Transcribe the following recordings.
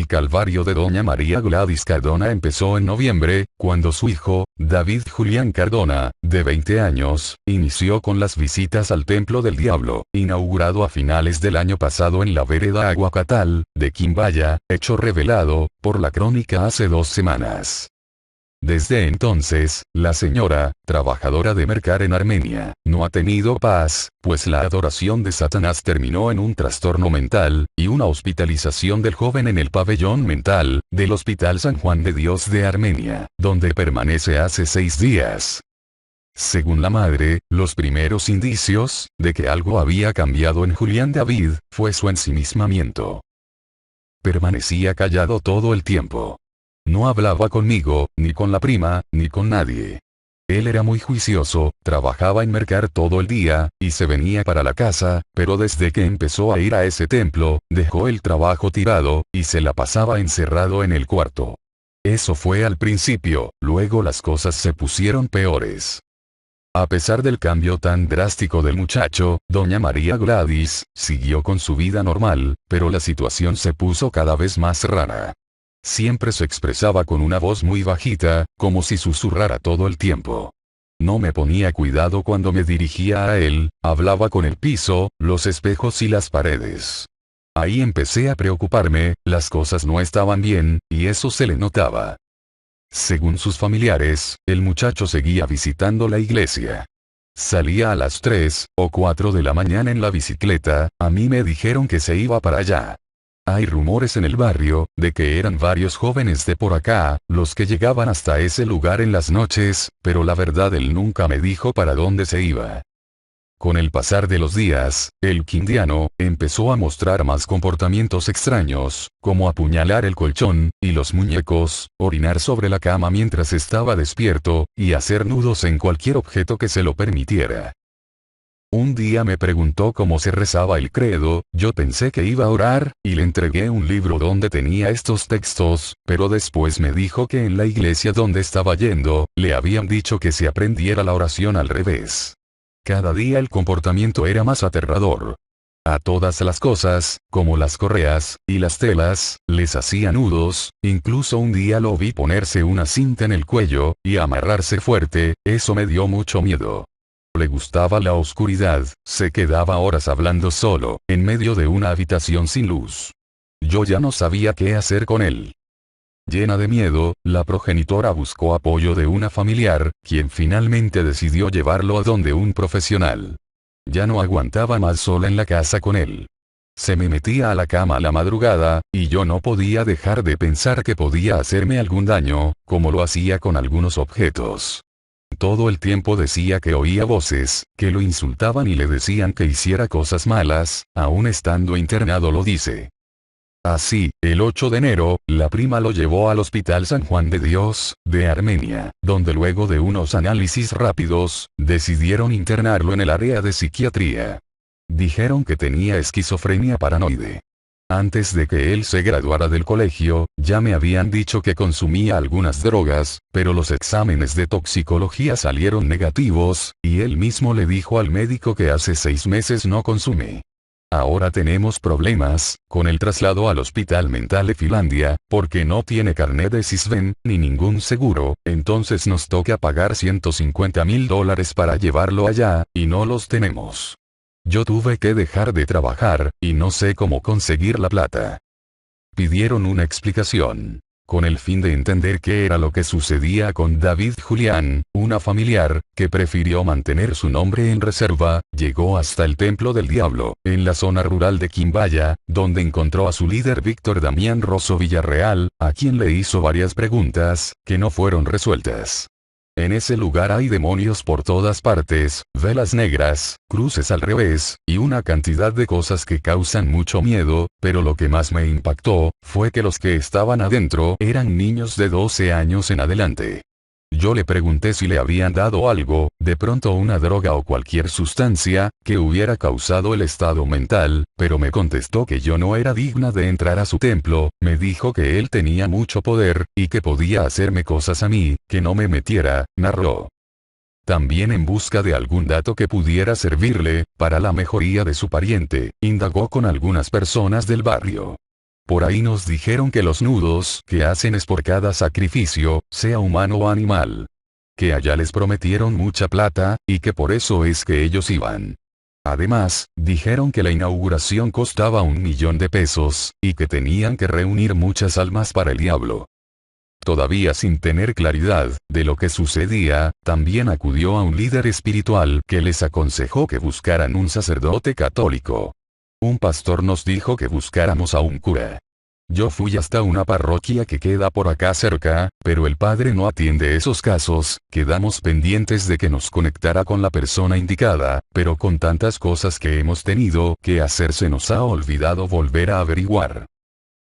El calvario de doña María Gladys Cardona empezó en noviembre, cuando su hijo, David Julián Cardona, de 20 años, inició con las visitas al Templo del Diablo, inaugurado a finales del año pasado en la vereda Aguacatal, de Quimbaya, hecho revelado, por la Crónica hace 2 semanas. Desde entonces, la señora, trabajadora de mercar en Armenia, no ha tenido paz, pues la adoración de Satanás terminó en un trastorno mental, y una hospitalización del joven en el pabellón mental, del Hospital San Juan de Dios de Armenia, donde permanece hace 6 días. Según la madre, los primeros indicios, de que algo había cambiado en Julián David, fue su ensimismamiento. Permanecía callado todo el tiempo. No hablaba conmigo, ni con la prima, ni con nadie. Él era muy juicioso, trabajaba en mercar todo el día, y se venía para la casa, pero desde que empezó a ir a ese templo, dejó el trabajo tirado, y se la pasaba encerrado en el cuarto. Eso fue al principio, luego las cosas se pusieron peores. A pesar del cambio tan drástico del muchacho, doña María Gladys siguió con su vida normal, pero la situación se puso cada vez más rara. Siempre se expresaba con una voz muy bajita, como si susurrara todo el tiempo. No me ponía cuidado cuando me dirigía a él, hablaba con el piso, los espejos y las paredes. Ahí empecé a preocuparme, las cosas no estaban bien, y eso se le notaba. Según sus familiares, el muchacho seguía visitando la iglesia. Salía a las 3 o 4 de la mañana en la bicicleta, a mí me dijeron que se iba para allá. Hay rumores en el barrio, de que eran varios jóvenes de por acá, los que llegaban hasta ese lugar en las noches, pero la verdad él nunca me dijo para dónde se iba. Con el pasar de los días, el quindiano empezó a mostrar más comportamientos extraños, como apuñalar el colchón, y los muñecos, orinar sobre la cama mientras estaba despierto, y hacer nudos en cualquier objeto que se lo permitiera. Un día me preguntó cómo se rezaba el credo, yo pensé que iba a orar, y le entregué un libro donde tenía estos textos, pero después me dijo que en la iglesia donde estaba yendo, le habían dicho que se aprendiera la oración al revés. Cada día el comportamiento era más aterrador. A todas las cosas, como las correas, y las telas, les hacía nudos, incluso un día lo vi ponerse una cinta en el cuello, y amarrarse fuerte, eso me dio mucho miedo. Le gustaba la oscuridad, se quedaba horas hablando solo, en medio de una habitación sin luz. Yo ya no sabía qué hacer con él. Llena de miedo, la progenitora buscó apoyo de una familiar, quien finalmente decidió llevarlo a donde un profesional. Ya no aguantaba más sola en la casa con él. Se me metía a la cama a la madrugada, y yo no podía dejar de pensar que podía hacerme algún daño, como lo hacía con algunos objetos. Todo el tiempo decía que oía voces, que lo insultaban y le decían que hiciera cosas malas, aún estando internado lo dice. Así, el 8 de enero, la prima lo llevó al Hospital San Juan de Dios, de Armenia, donde luego de unos análisis rápidos, decidieron internarlo en el área de psiquiatría. Dijeron que tenía esquizofrenia paranoide. Antes de que él se graduara del colegio, ya me habían dicho que consumía algunas drogas, pero los exámenes de toxicología salieron negativos, y él mismo le dijo al médico que hace 6 meses no consume. Ahora tenemos problemas, con el traslado al hospital mental de Finlandia, porque no tiene carnet de SISBEN, ni ningún seguro, entonces nos toca pagar $150,000 para llevarlo allá, y no los tenemos. Yo tuve que dejar de trabajar, y no sé cómo conseguir la plata. Pidieron una explicación. Con el fin de entender qué era lo que sucedía con David Julián, una familiar, que prefirió mantener su nombre en reserva, llegó hasta el Templo del Diablo, en la zona rural de Quimbaya, donde encontró a su líder Víctor Damián Rosso Villarreal, a quien le hizo varias preguntas, que no fueron resueltas. En ese lugar hay demonios por todas partes, velas negras, cruces al revés, y una cantidad de cosas que causan mucho miedo, pero lo que más me impactó, fue que los que estaban adentro eran niños de 12 años en adelante. Yo le pregunté si le habían dado algo, de pronto una droga o cualquier sustancia, que hubiera causado el estado mental, pero me contestó que yo no era digna de entrar a su templo, me dijo que él tenía mucho poder, y que podía hacerme cosas a mí, que no me metiera, narró. También en busca de algún dato que pudiera servirle, para la mejoría de su pariente, indagó con algunas personas del barrio. Por ahí nos dijeron que los nudos que hacen es por cada sacrificio, sea humano o animal. Que allá les prometieron mucha plata, y que por eso es que ellos iban. Además, dijeron que la inauguración costaba 1.000.000 de pesos, y que tenían que reunir muchas almas para el diablo. Todavía sin tener claridad de lo que sucedía, también acudió a un líder espiritual que les aconsejó que buscaran un sacerdote católico. Un pastor nos dijo que buscáramos a un cura. Yo fui hasta una parroquia que queda por acá cerca, pero el padre no atiende esos casos, quedamos pendientes de que nos conectara con la persona indicada, pero con tantas cosas que hemos tenido que hacer se nos ha olvidado volver a averiguar.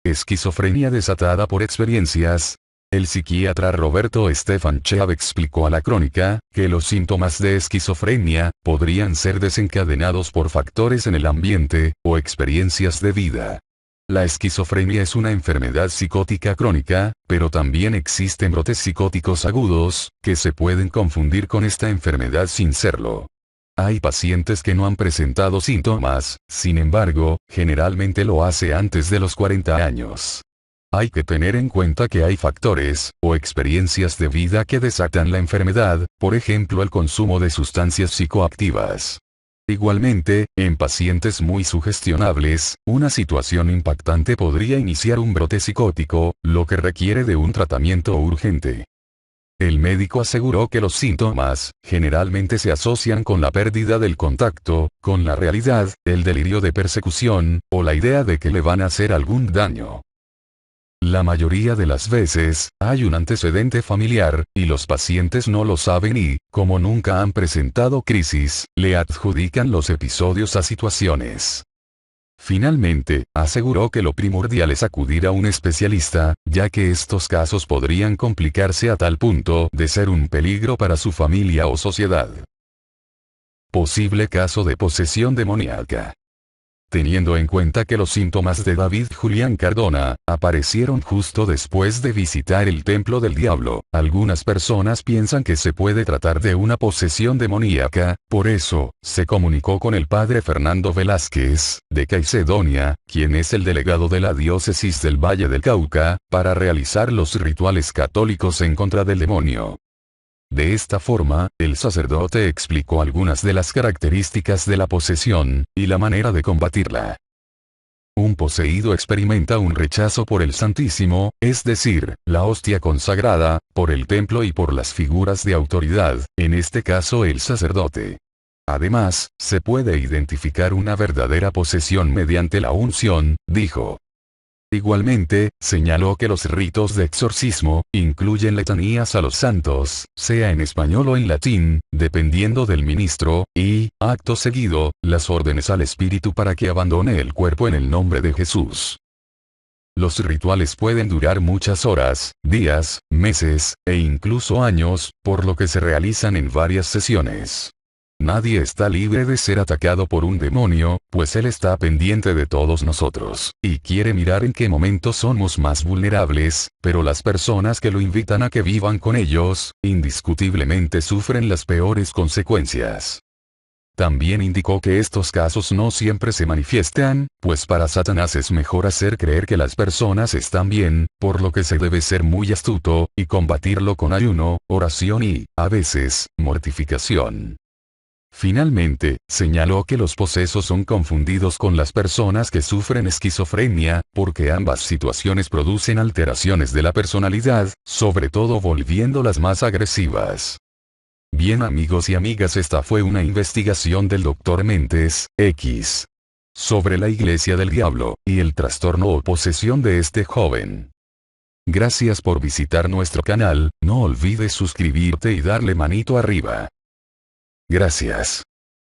Esquizofrenia desatada por experiencias. El psiquiatra Roberto Stefan Cheab explicó a la Crónica, que los síntomas de esquizofrenia podrían ser desencadenados por factores en el ambiente, o experiencias de vida. La esquizofrenia es una enfermedad psicótica crónica, pero también existen brotes psicóticos agudos, que se pueden confundir con esta enfermedad sin serlo. Hay pacientes que no han presentado síntomas, sin embargo, generalmente lo hace antes de los 40 años. Hay que tener en cuenta que hay factores, o experiencias de vida que desatan la enfermedad, por ejemplo el consumo de sustancias psicoactivas. Igualmente, en pacientes muy sugestionables, una situación impactante podría iniciar un brote psicótico, lo que requiere de un tratamiento urgente. El médico aseguró que los síntomas, generalmente se asocian con la pérdida del contacto, con la realidad, el delirio de persecución, o la idea de que le van a hacer algún daño. La mayoría de las veces, hay un antecedente familiar, y los pacientes no lo saben y, como nunca han presentado crisis, le adjudican los episodios a situaciones. Finalmente, aseguró que lo primordial es acudir a un especialista, ya que estos casos podrían complicarse a tal punto de ser un peligro para su familia o sociedad. Posible caso de posesión demoníaca. Teniendo en cuenta que los síntomas de David Julián Cardona aparecieron justo después de visitar el templo del diablo, algunas personas piensan que se puede tratar de una posesión demoníaca. Por eso, se comunicó con el padre Fernando Velázquez, de Caicedonia, quien es el delegado de la diócesis del Valle del Cauca, para realizar los rituales católicos en contra del demonio. De esta forma, el sacerdote explicó algunas de las características de la posesión, y la manera de combatirla. Un poseído experimenta un rechazo por el Santísimo, es decir, la hostia consagrada, por el templo y por las figuras de autoridad, en este caso el sacerdote. Además, se puede identificar una verdadera posesión mediante la unción, dijo. Igualmente, señaló que los ritos de exorcismo incluyen letanías a los santos, sea en español o en latín, dependiendo del ministro, y, acto seguido, las órdenes al espíritu para que abandone el cuerpo en el nombre de Jesús. Los rituales pueden durar muchas horas, días, meses, e incluso años, por lo que se realizan en varias sesiones. Nadie está libre de ser atacado por un demonio, pues él está pendiente de todos nosotros, y quiere mirar en qué momento somos más vulnerables, pero las personas que lo invitan a que vivan con ellos, indiscutiblemente sufren las peores consecuencias. También indicó que estos casos no siempre se manifiestan, pues para Satanás es mejor hacer creer que las personas están bien, por lo que se debe ser muy astuto, y combatirlo con ayuno, oración y, a veces, mortificación. Finalmente, señaló que los posesos son confundidos con las personas que sufren esquizofrenia, porque ambas situaciones producen alteraciones de la personalidad, sobre todo volviéndolas más agresivas. Bien amigos y amigas, esta fue una investigación del Dr. Mentes, X. sobre la Iglesia del Diablo, y el trastorno o posesión de este joven. Gracias por visitar nuestro canal, no olvides suscribirte y darle manito arriba. Gracias.